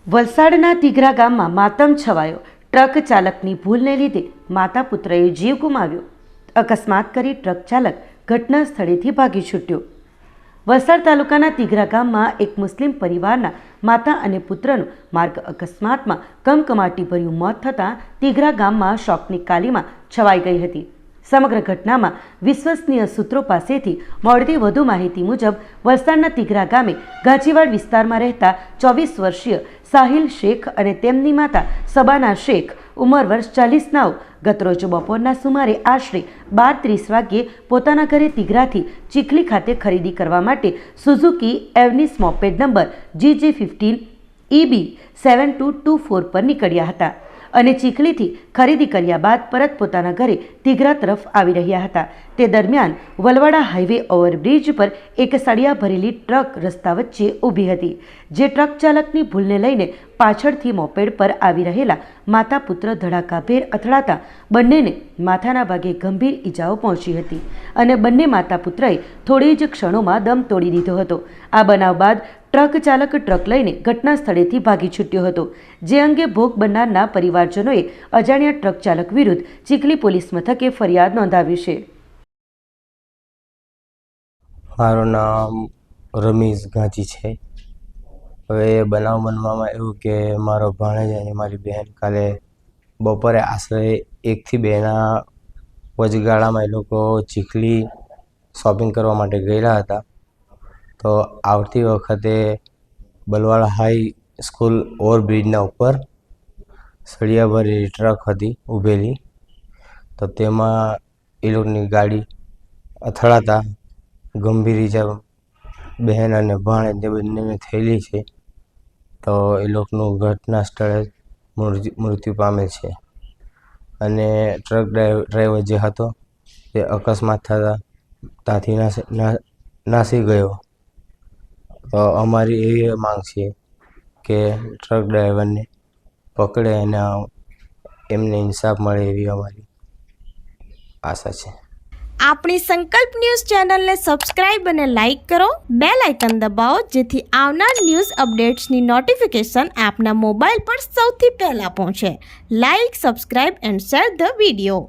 વલસાડના તીઘરા ગામમાં માતમ છવાયો. ટ્રક ચાલકની ભૂલને લીધે માતા પુત્રએ જીવ ગુમાવ્યો. અકસ્માત કરી ટ્રક ચાલક ઘટના સ્થળેથી ભાગી છૂટ્યો. વલસાડ તાલુકાના તીઘરા ગામમાં એક મુસ્લિમ પરિવારના માતા અને પુત્રનું માર્ગ અકસ્માતમાં કમકમાટીભર્યું મોત થતાં તીઘરા ગામમાં શોકની કાલીમાં છવાઈ ગઈ હતી. સમગ્ર ઘટનામાં વિશ્વસનીય સૂત્રો પાસેથી મળતી વધુ માહિતી મુજબ વલસાડના તીઘરા ગામે ગાંચીવાડ વિસ્તારમાં રહેતા 24 વર્ષીય સાહિલ શેખ અને તેમની માતા સબાના શેખ ઉંમર વર્ષ 40 ગતરોજ બપોરના સુમારે આશરે 12:30 વાગ્યે પોતાના ઘરે તીઘરાથી ચીખલી ખાતે ખરીદી કરવા માટે Suzuki Avenis moped number GJ15 EB 7224 પર નીકળ્યા હતા અને ચીખલીથી ખરીદી કર્યા બાદ પરત પોતાના ઘરે તીઘરા તરફ આવી રહ્યા હતા. તે દરમિયાન વલવાડા હાઈવે ઓવરબ્રિજ પર એક સળિયા ભરેલી ટ્રક રસ્તા વચ્ચે ઊભી હતી, જે ટ્રક ચાલકની ભૂલને લઈને પાછળથી મોપેડ પર આવી રહેલા માતા પુત્ર ધડાકાભેર અથડાતા બંનેને માથાના ભાગે ગંભીર ઈજાઓ પહોંચી હતી અને બંને માતા પુત્રએ થોડી જ ક્ષણોમાં દમ તોડી દીધો હતો. આ બનાવ બાદ ટ્રક ચાલક ટ્રક લઈને ઘટના સ્થળેથી ભાગી છૂટ્યો હતો, જે અંગે ભોગ બનનારના પરિવારજનોએ અજાણ્યા ટ્રક ચાલક વિરુદ્ધ ચીખલી પોલીસ મથકે ફરિયાદ નોંધાવી છે. મારું નામ રમીઝ ગાંચી છે. હવે બનાવ બનવામાં એવું કે મારો ભાણેજ અને મારી બહેન કાલે બપોરે આશરે 1 થી 2ના વચગાળામાં એ લોકો ચીખલી શોપિંગ કરવા માટે ગયેલા હતા. તો આવતી વખતે બલવાડા હાઈ સ્કૂલ ઓવરબ્રિજના ઉપર સળિયા ભરેલી ટ્રક હતી ઊભેલી. તો તેમાં એ લોકોની ગાડી અથડાતા ગંભીર ઈજા બહેન અને ભાણેજ બંનેને થયેલી છે. તો એ લોકોનું ઘટના સ્થળે મૃત્યુ પામે છે અને ટ્રક ડ્રાઈવર જે હતો તે અકસ્માત થતાં ત્યાંથી નાસી ગયો. તો અમારી એવી માંગ છે કે ટ્રક ડ્રાઈવરને પકડે અને એમને ઇન્સાફ મળે એવી અમારી આશા છે. આપણી સંકલ્પ ન્યૂઝ ચેનલને સબસ્ક્રાઇબ અને લાઇક કરો, બેલ આઇકન દબાવો, જેથી આવનાર ન્યૂઝ અપડેટ્સની નોટિફિકેશન આપના મોબાઈલ પર સૌથી પહેલાં પહોંચે. Like, subscribe and share the video.